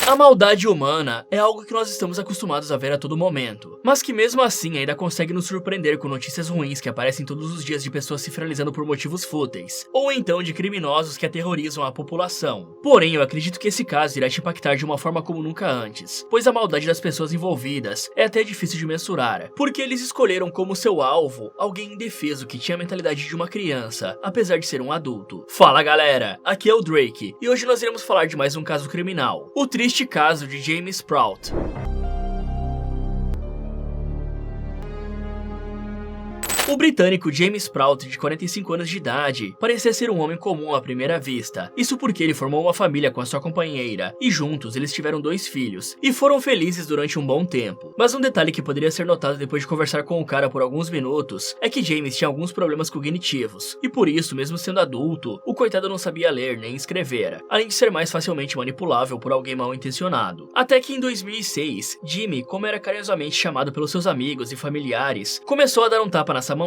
A maldade humana é algo que nós estamos acostumados a ver a todo momento, mas que mesmo assim ainda consegue nos surpreender com notícias ruins que aparecem todos os dias de pessoas se finalizando por motivos fúteis, ou então de criminosos que aterrorizam a população. Porém, eu acredito que esse caso irá te impactar de uma forma como nunca antes, pois a maldade das pessoas envolvidas é até difícil de mensurar, porque eles escolheram como seu alvo alguém indefeso que tinha a mentalidade de uma criança, apesar de ser um adulto. Fala galera, aqui é o Drake, e hoje nós iremos falar de mais um caso criminal, o triste caso de James Prout. O britânico James Prout, de 45 anos de idade, parecia ser um homem comum à primeira vista. Isso porque ele formou uma família com a sua companheira, e juntos eles tiveram 2 filhos, e foram felizes durante um bom tempo. Mas um detalhe que poderia ser notado depois de conversar com o cara por alguns minutos, é que James tinha alguns problemas cognitivos, e por isso, mesmo sendo adulto, o coitado não sabia ler nem escrever, além de ser mais facilmente manipulável por alguém mal intencionado. Até que em 2006, Jimmy, como era carinhosamente chamado pelos seus amigos e familiares, começou a dar um tapa na samambaia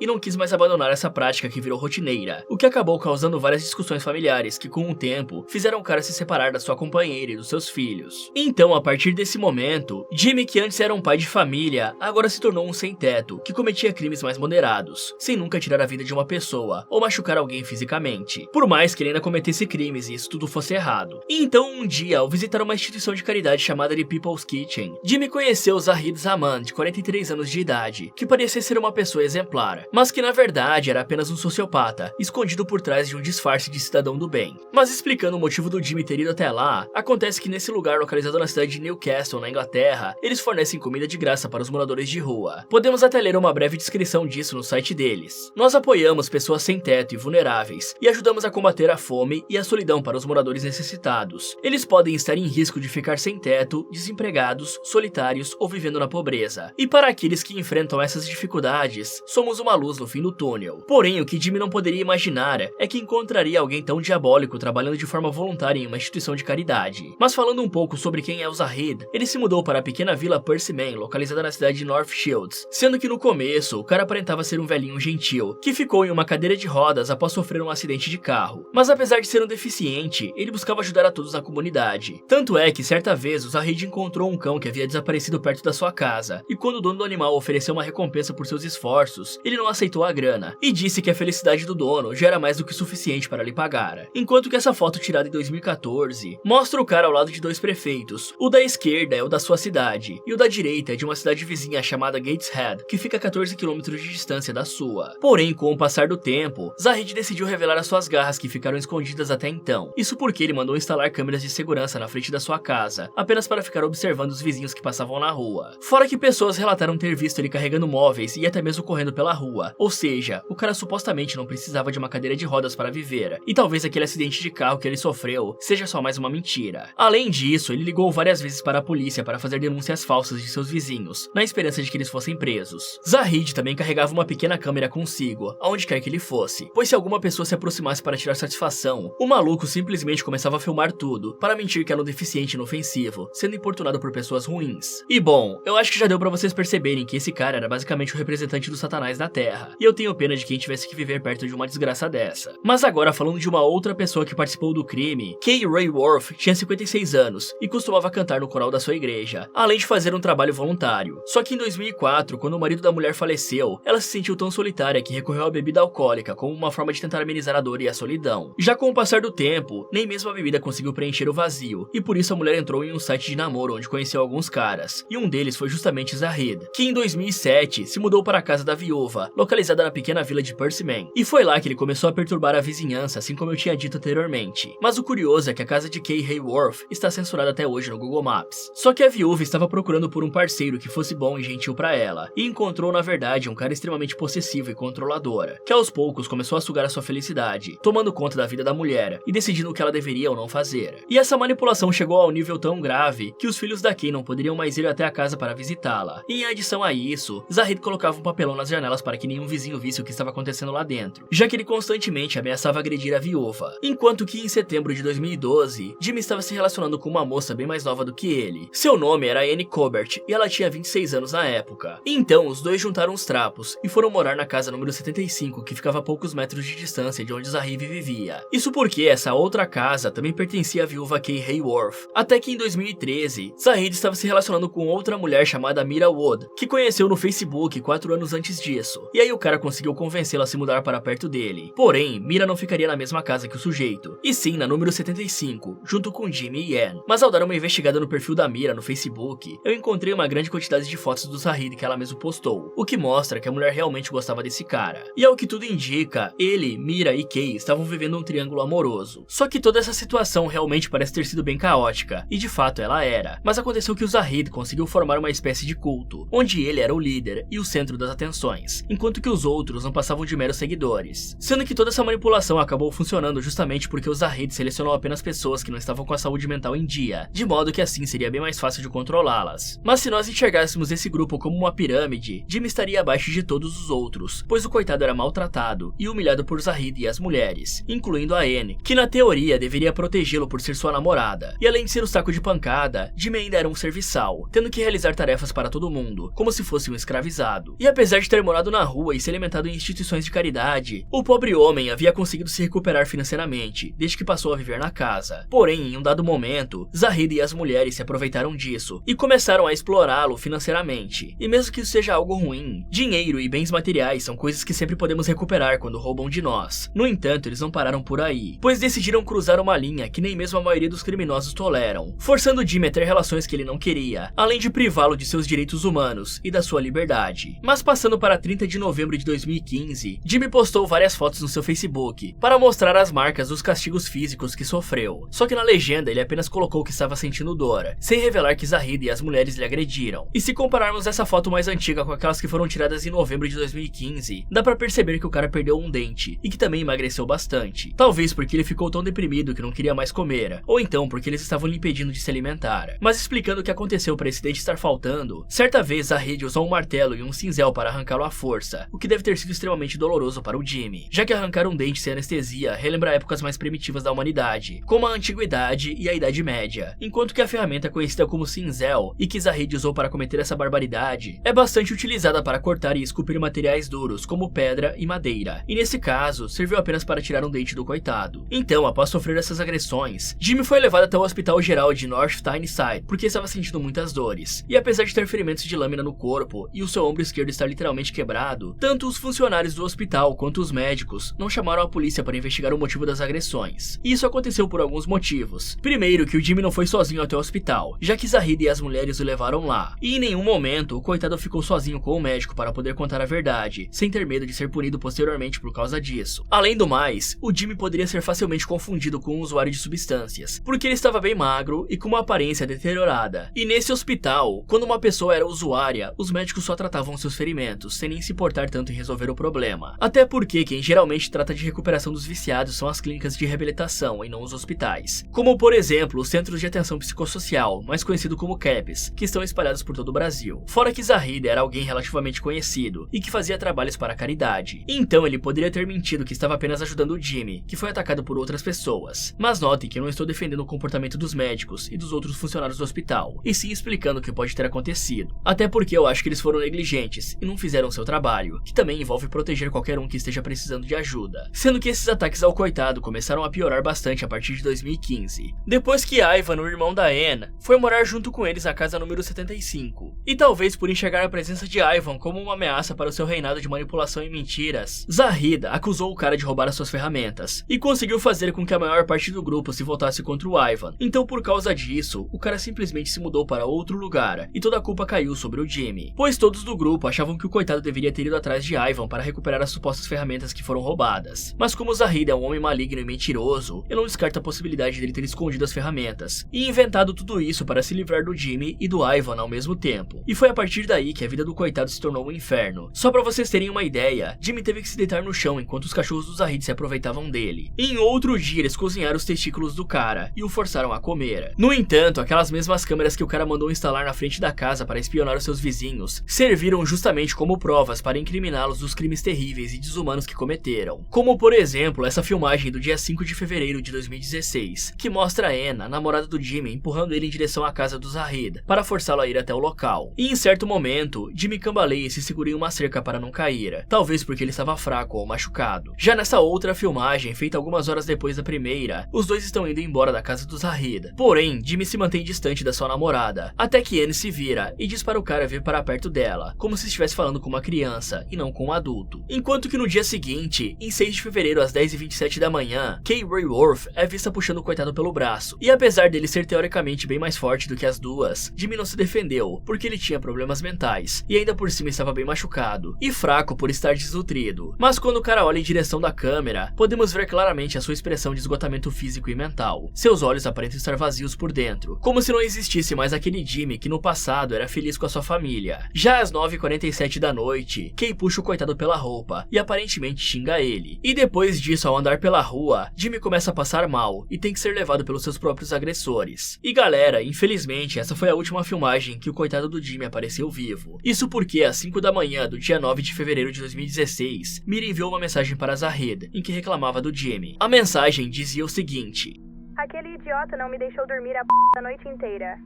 e não quis mais abandonar essa prática que virou rotineira, o que acabou causando várias discussões familiares que, com o tempo, fizeram o cara se separar da sua companheira e dos seus filhos. Então, a partir desse momento, Jimmy, que antes era um pai de família, agora se tornou um sem-teto, que cometia crimes mais moderados, sem nunca tirar a vida de uma pessoa ou machucar alguém fisicamente, por mais que ele ainda cometesse crimes e isso tudo fosse errado. E então, um dia, ao visitar uma instituição de caridade chamada de People's Kitchen, Jimmy conheceu Zahid Zaman, de 43 anos de idade, que parecia ser uma pessoa exemplar, mas que na verdade era apenas um sociopata, escondido por trás de um disfarce de cidadão do bem. Mas explicando o motivo do Jimmy ter ido até lá, acontece que nesse lugar localizado na cidade de Newcastle, na Inglaterra, eles fornecem comida de graça para os moradores de rua. Podemos até ler uma breve descrição disso no site deles. Nós apoiamos pessoas sem teto e vulneráveis, e ajudamos a combater a fome e a solidão para os moradores necessitados. Eles podem estar em risco de ficar sem teto, desempregados, solitários ou vivendo na pobreza. E para aqueles que enfrentam essas dificuldades, somos uma luz no fim do túnel. Porém, o que Jimmy não poderia imaginar é que encontraria alguém tão diabólico trabalhando de forma voluntária em uma instituição de caridade. Mas falando um pouco sobre quem é o Zahid, ele se mudou para a pequena vila Persimmon, localizada na cidade de North Shields, sendo que no começo, o cara aparentava ser um velhinho gentil, que ficou em uma cadeira de rodas após sofrer um acidente de carro. Mas apesar de ser um deficiente, ele buscava ajudar a todos na comunidade. Tanto é que certa vez o Zahid encontrou um cão que havia desaparecido perto da sua casa, e quando o dono do animal ofereceu uma recompensa por seus esforços, ele não aceitou a grana e disse que a felicidade do dono já era mais do que suficiente para lhe pagar. Enquanto que essa foto tirada em 2014 mostra o cara ao lado de 2 prefeitos. O da esquerda é o da sua cidade e o da direita é de uma cidade vizinha chamada Gateshead, que fica a 14 km de distância da sua. Porém, com o passar do tempo, Zahid decidiu revelar as suas garras que ficaram escondidas até então. Isso porque ele mandou instalar câmeras de segurança na frente da sua casa, apenas para ficar observando os vizinhos que passavam na rua. Fora que pessoas relataram ter visto ele carregando móveis e até mesmo correndo pela rua, ou seja, o cara supostamente não precisava de uma cadeira de rodas para viver, e talvez aquele acidente de carro que ele sofreu seja só mais uma mentira. Além disso, ele ligou várias vezes para a polícia para fazer denúncias falsas de seus vizinhos, na esperança de que eles fossem presos. Zahid também carregava uma pequena câmera consigo, aonde quer que ele fosse, pois se alguma pessoa se aproximasse para tirar satisfação, o maluco simplesmente começava a filmar tudo, para mentir que era um deficiente inofensivo, sendo importunado por pessoas ruins. E bom, eu acho que já deu para vocês perceberem que esse cara era basicamente o representante do Satanás na Terra, e eu tenho pena de quem tivesse que viver perto de uma desgraça dessa. Mas agora falando de uma outra pessoa que participou do crime, Kay Rayworth tinha 56 anos e costumava cantar no coral da sua igreja, além de fazer um trabalho voluntário. Só que em 2004, quando o marido da mulher faleceu, ela se sentiu tão solitária que recorreu à bebida alcoólica como uma forma de tentar amenizar a dor e a solidão. Já com o passar do tempo, nem mesmo a bebida conseguiu preencher o vazio, e por isso a mulher entrou em um site de namoro onde conheceu alguns caras, e um deles foi justamente Zahid, que em 2007 se mudou para a casa da viúva, localizada na pequena vila de Persimmon, e foi lá que ele começou a perturbar a vizinhança, assim como eu tinha dito anteriormente. Mas o curioso é que a casa de Kay Rayworth está censurada até hoje no Google Maps. Só que a viúva estava procurando por um parceiro que fosse bom e gentil para ela, e encontrou na verdade um cara extremamente possessivo e controlador, que aos poucos começou a sugar a sua felicidade, tomando conta da vida da mulher e decidindo o que ela deveria ou não fazer. E essa manipulação chegou ao nível tão grave que os filhos da Kay não poderiam mais ir até a casa para visitá-la. E em adição a isso, Zahid colocava um papelão nas janelas para que nenhum vizinho visse o que estava acontecendo lá dentro, já que ele constantemente ameaçava agredir a viúva. Enquanto que em setembro de 2012, Jimmy estava se relacionando com uma moça bem mais nova do que ele. Seu nome era Annie Colbert e ela tinha 26 anos na época. Então os dois juntaram os trapos e foram morar na casa número 75, que ficava a poucos metros de distância de onde Zahid vivia. Isso porque essa outra casa também pertencia à viúva Kay Hayworth. Até que em 2013, Zahid estava se relacionando com outra mulher chamada Mira Wood, que conheceu no Facebook 4 anos antes disso. E aí o cara conseguiu convencê-la a se mudar para perto dele. Porém, Mira não ficaria na mesma casa que o sujeito, e sim na número 75, junto com Jimmy e Ann. Mas ao dar uma investigada no perfil da Mira no Facebook, eu encontrei uma grande quantidade de fotos do Zahid que ela mesma postou, o que mostra que a mulher realmente gostava desse cara. E ao que tudo indica, ele, Mira e Kay estavam vivendo um triângulo amoroso. Só que toda essa situação realmente parece ter sido bem caótica, e de fato ela era. Mas aconteceu que o Zahid conseguiu formar uma espécie de culto, onde ele era o líder e o centro das atenções, enquanto que os outros não passavam de meros seguidores. Sendo que toda essa manipulação acabou funcionando justamente porque o Zahid selecionou apenas pessoas que não estavam com a saúde mental em dia, de modo que assim seria bem mais fácil de controlá-las. Mas se nós enxergássemos esse grupo como uma pirâmide, Jimmy estaria abaixo de todos os outros, pois o coitado era maltratado e humilhado por Zahid e as mulheres, incluindo a Anne, que na teoria deveria protegê-lo por ser sua namorada. E além de ser o saco de pancada, Jimmy ainda era um serviçal, tendo que realizar tarefas para todo mundo, como se fosse um escravizado. E apesar de ter morado na rua e se alimentado em instituições de caridade, o pobre homem havia conseguido se recuperar financeiramente, desde que passou a viver na casa. Porém, em um dado momento, Zahid e as mulheres se aproveitaram disso e começaram a explorá-lo financeiramente. E mesmo que isso seja algo ruim, dinheiro e bens materiais são coisas que sempre podemos recuperar quando roubam de nós. No entanto, eles não pararam por aí, pois decidiram cruzar uma linha que nem mesmo a maioria dos criminosos toleram, forçando Jimmy a ter relações que ele não queria, além de privá-lo de seus direitos humanos e da sua liberdade. Mas passando para 30 de novembro de 2015, Jimmy postou várias fotos no seu Facebook para mostrar as marcas dos castigos físicos que sofreu. Só que na legenda ele apenas colocou que estava sentindo dor, sem revelar que Zahid e as mulheres lhe agrediram. E se compararmos essa foto mais antiga com aquelas que foram tiradas em novembro de 2015, dá pra perceber que o cara perdeu um dente e que também emagreceu bastante. Talvez porque ele ficou tão deprimido que não queria mais comer, ou então porque eles estavam lhe impedindo de se alimentar. Mas explicando o que aconteceu para esse dente estar faltando, certa vez Zahid usou um martelo e um cinzel para arrancá-lo à força, o que deve ter sido extremamente doloroso para o Jimmy, já que arrancar um dente sem anestesia relembra épocas mais primitivas da humanidade, como a Antiguidade e a Idade Média, enquanto que a ferramenta conhecida como cinzel, e que Zahid usou para cometer essa barbaridade, é bastante utilizada para cortar e esculpir materiais duros como pedra e madeira, e nesse caso, serviu apenas para tirar um dente do coitado. Então, após sofrer essas agressões, Jimmy foi levado até o Hospital Geral de North Tyneside, porque estava sentindo muitas dores, e apesar de ter ferimentos de lâmina no corpo e o seu ombro esquerdo estar literalmente quebrado, tanto os funcionários do hospital quanto os médicos não chamaram a polícia para investigar o motivo das agressões. E isso aconteceu por alguns motivos. Primeiro, que o Jimmy não foi sozinho até o hospital, já que Zahid e as mulheres o levaram lá, e em nenhum momento o coitado ficou sozinho com o médico para poder contar a verdade, sem ter medo de ser punido posteriormente por causa disso. Além do mais, o Jimmy poderia ser facilmente confundido com um usuário de substâncias, porque ele estava bem magro e com uma aparência deteriorada. E nesse hospital, quando uma pessoa era usuária, os médicos só tratavam seus ferimentos, sem nem se importar tanto em resolver o problema. Até porque quem geralmente trata de recuperação dos viciados são as clínicas de reabilitação e não os hospitais. Como por exemplo, os Centros de Atenção Psicossocial, mais conhecido como CAPs, que estão espalhados por todo o Brasil. Fora que Zahid era alguém relativamente conhecido e que fazia trabalhos para a caridade. Então ele poderia ter mentido que estava apenas ajudando o Jimmy, que foi atacado por outras pessoas. Mas notem que eu não estou defendendo o comportamento dos médicos e dos outros funcionários do hospital, e sim explicando o que pode ter acontecido. Até porque eu acho que eles foram negligentes e não fizeram seu trabalho, que também envolve proteger qualquer um que esteja precisando de ajuda. Sendo que esses ataques ao coitado começaram a piorar bastante a partir de 2015. Depois que Ivan, o irmão da Anne, foi morar junto com eles na casa número 75. E talvez por enxergar a presença de Ivan como uma ameaça para o seu reinado de manipulação e mentiras, Zahid acusou o cara de roubar as suas ferramentas, e conseguiu fazer com que a maior parte do grupo se voltasse contra o Ivan. Então por causa disso, o cara simplesmente se mudou para outro lugar, e toda a culpa caiu sobre o Jimmy, pois todos do grupo achavam que o coitado deveria ter ido atrás de Ivan para recuperar as supostas ferramentas que foram roubadas. Mas como Zahid é um homem maligno e mentiroso, eu não descarto a possibilidade dele ter escondido as ferramentas, e inventado tudo isso para se livrar do Jimmy e do Ivan ao mesmo tempo. E foi a partir daí que a vida do coitado se tornou um inferno. Só pra vocês terem uma ideia, Jimmy teve que se deitar no chão enquanto os cachorros do Zahid se aproveitavam dele. E em outro dia eles cozinharam os testículos do cara e o forçaram a comer. No entanto, aquelas mesmas câmeras que o cara mandou instalar na frente da casa para espionar os seus vizinhos serviram justamente como como provas para incriminá-los dos crimes terríveis e desumanos que cometeram. Como por exemplo, essa filmagem do dia 5 de fevereiro de 2016, que mostra a Anne, a namorada do Jimmy, empurrando ele em direção à casa do Zahid, para forçá-lo a ir até o local. E em certo momento, Jimmy cambaleia e se segura em uma cerca para não cair, talvez porque ele estava fraco ou machucado. Já nessa outra filmagem, feita algumas horas depois da primeira, os dois estão indo embora da casa do Zahid. Porém, Jimmy se mantém distante da sua namorada, até que Anne se vira e diz para o cara vir para perto dela, como se estivesse falando com uma criança e não com um adulto. Enquanto que no dia seguinte, em 6 de fevereiro às 10h27 da manhã, Kay Rayworth é vista puxando o coitado pelo braço. E apesar dele ser teoricamente bem mais forte do que as duas, Jimmy não se defendeu, porque ele tinha problemas mentais, e ainda por cima estava bem machucado, e fraco por estar desnutrido. Mas quando o cara olha em direção da câmera, podemos ver claramente a sua expressão de esgotamento físico e mental. Seus olhos aparentam estar vazios por dentro, como se não existisse mais aquele Jimmy que no passado era feliz com a sua família. Já às 9h47 da noite, Kay puxa o coitado pela roupa e aparentemente xinga ele. E depois disso, ao andar pela rua, Jimmy começa a passar mal e tem que ser levado pelos seus próprios agressores. E galera, infelizmente essa foi a última filmagem que o coitado do Jimmy apareceu vivo. Isso porque às 5 da manhã do dia 9 de fevereiro de 2016, Mira enviou uma mensagem para Zahid, em que reclamava do Jimmy. A mensagem dizia o seguinte: aquele idiota não me deixou dormir a noite inteira.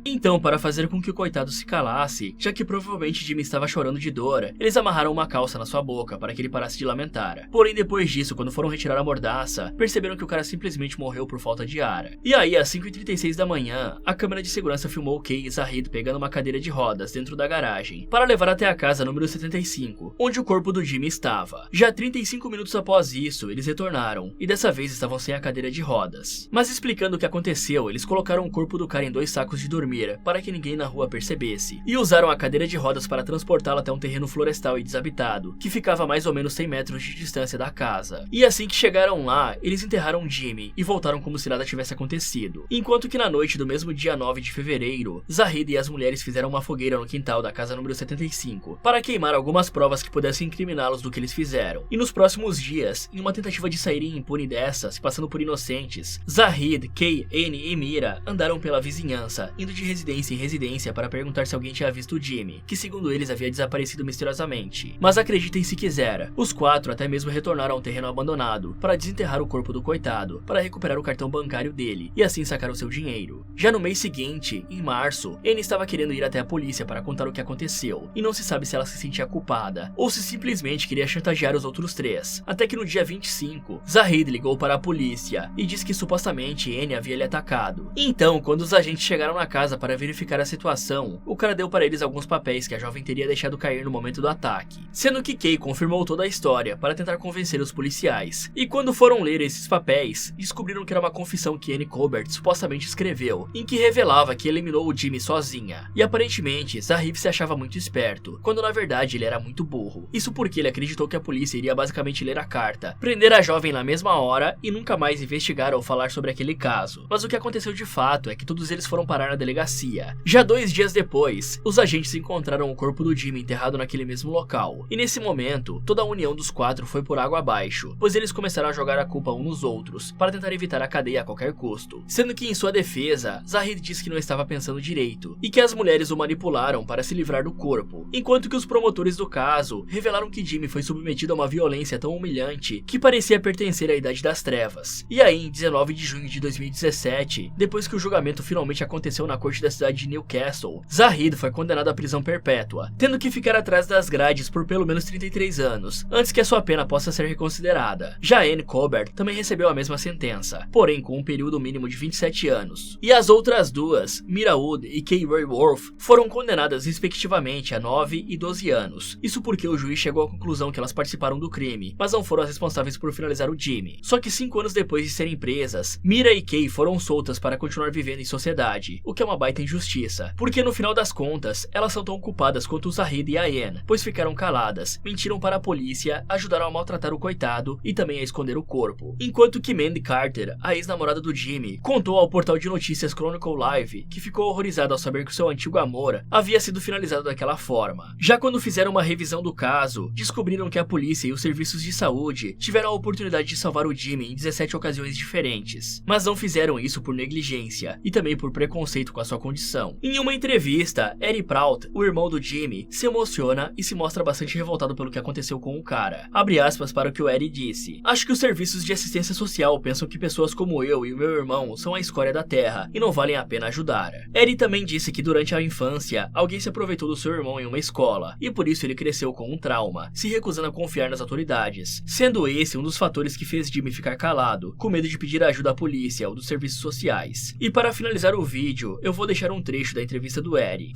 Então, para fazer com que o coitado se calasse, já que provavelmente Jimmy estava chorando de dor, eles amarraram uma calça na sua boca para que ele parasse de lamentar. Porém, depois disso, quando foram retirar a mordaça, perceberam que o cara simplesmente morreu por falta de ar. E aí, às 5h36 da manhã, a câmera de segurança filmou Kay e Zahid pegando uma cadeira de rodas dentro da garagem, para levar até a casa número 75, onde o corpo do Jimmy estava. Já 35 minutos após isso, eles retornaram, e dessa vez estavam sem a cadeira de rodas. Mas explicando o que aconteceu, eles colocaram o corpo do cara em 2 sacos de dormir, para que ninguém na rua percebesse, e usaram a cadeira de rodas para transportá-lo até um terreno florestal e desabitado, que ficava a mais ou menos 100 metros de distância da casa. E assim que chegaram lá, eles enterraram Jimmy e voltaram como se nada tivesse acontecido. Enquanto que na noite do mesmo dia 9 de fevereiro, Zahid e as mulheres fizeram uma fogueira no quintal da casa número 75, para queimar algumas provas que pudessem incriminá-los do que eles fizeram. E nos próximos dias, em uma tentativa de saírem impune dessa, se passando por inocentes, Zahid, Kay, Anne e Mira andaram pela vizinhança, indo de residência em residência para perguntar se alguém tinha visto Jimmy, que segundo eles havia desaparecido misteriosamente. Mas acreditem se quiser, os 4 até mesmo retornaram ao terreno abandonado para desenterrar o corpo do coitado, para recuperar o cartão bancário dele e assim sacar o seu dinheiro. Já no mês seguinte, em março, Anne estava querendo ir até a polícia para contar o que aconteceu, e não se sabe se ela se sentia culpada ou se simplesmente queria chantagear os outros 3. Até que no dia 25, Zahid ligou para a polícia e disse que supostamente Anne havia lhe atacado. Então, quando os agentes chegaram na casa para verificar a situação, o cara deu para eles alguns papéis que a jovem teria deixado cair no momento do ataque, sendo que Kay confirmou toda a história para tentar convencer os policiais. E quando foram ler esses papéis, descobriram que era uma confissão que Anne Colbert supostamente escreveu, em que revelava que eliminou o Jimmy sozinha. E aparentemente, Zahid se achava muito esperto, quando na verdade ele era muito burro. Isso porque ele acreditou que a polícia iria basicamente ler a carta, prender a jovem na mesma hora e nunca mais investigar ou falar sobre aquele caso. Mas o que aconteceu de fato é que todos eles foram parar na delegacia. Já 2 dias depois, os agentes encontraram o corpo do Jimmy enterrado naquele mesmo local. E nesse momento, toda a união dos 4 foi por água abaixo, pois eles começaram a jogar a culpa uns nos outros, para tentar evitar a cadeia a qualquer custo. Sendo que em sua defesa, Zahid disse que não estava pensando direito, e que as mulheres o manipularam para se livrar do corpo, enquanto que os promotores do caso revelaram que Jimmy foi submetido a uma violência tão humilhante que parecia pertencer à Idade das Trevas. E aí, em 19 de junho de 2017, depois que o julgamento finalmente aconteceu na corte da cidade de Newcastle, Zahid foi condenado à prisão perpétua, tendo que ficar atrás das grades por pelo menos 33 anos, antes que a sua pena possa ser reconsiderada. Já Anne Colbert também recebeu a mesma sentença, porém com um período mínimo de 27 anos. E as outras duas, Mira Wood e Kay Rayworth, foram condenadas respectivamente a 9 e 12 anos. Isso porque o juiz chegou à conclusão que elas participaram do crime, mas não foram as responsáveis por finalizar o Jimmy. Só que 5 anos depois de serem presas, Mira e Kay foram soltas para continuar vivendo em sociedade, o que é uma baita injustiça, porque no final das contas, elas são tão culpadas quanto o Zahid e a Anne, pois ficaram caladas, mentiram para a polícia, ajudaram a maltratar o coitado e também a esconder o corpo. Enquanto que Mandy Carter, a ex-namorada do Jimmy, contou ao portal de notícias Chronicle Live que ficou horrorizada ao saber que seu antigo amor havia sido finalizado daquela forma. Já quando fizeram uma revisão do caso, descobriram que a polícia e os serviços de saúde tiveram a oportunidade de salvar o Jimmy em 17 ocasiões diferentes, mas não fizeram isso por negligência e também por preconceito com a sua condição. Em uma entrevista, Eddie Pratt, o irmão do Jimmy, se emociona e se mostra bastante revoltado pelo que aconteceu com o cara. Abre aspas para o que o Eddie disse: "Acho que os serviços de assistência social pensam que pessoas como eu e o meu irmão são a escória da terra e não valem a pena ajudar." Eddie também disse que durante a infância, alguém se aproveitou do seu irmão em uma escola, e por isso ele cresceu com um trauma, se recusando a confiar nas autoridades, sendo esse um dos fatores que fez Jimmy ficar calado, com medo de pedir ajuda à polícia ou dos serviços sociais. E para finalizar o vídeo, eu vou deixar um trecho da entrevista do Eddie.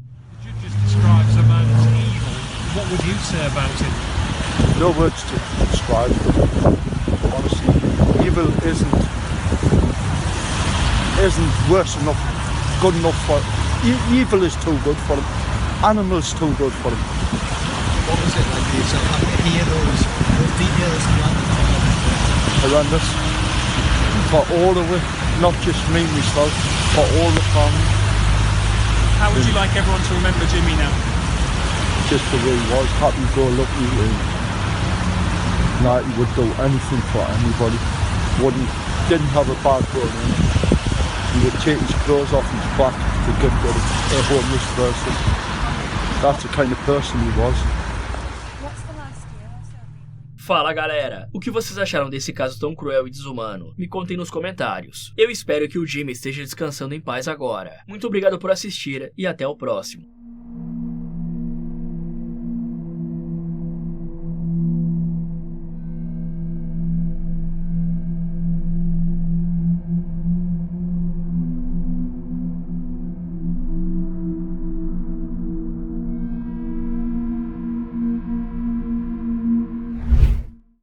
No words to describe it. Honestly, evil isn't worse enough, good enough for evil is too good for him. Animals too good for him. What was it like for yourself? I can hear those details. Horrendous. For all of it, not just me, myself, for all the family. How would you like everyone to remember Jimmy now? Just the way he was, happy-go-lucky, and he would do anything for anybody. Didn't have a bad run in. He would take his clothes off his back to give to a homeless person. That's the kind of person he was. Fala galera, o que vocês acharam desse caso tão cruel e desumano? Me contem nos comentários. Eu espero que o Jimmy esteja descansando em paz agora. Muito obrigado por assistir e até o próximo.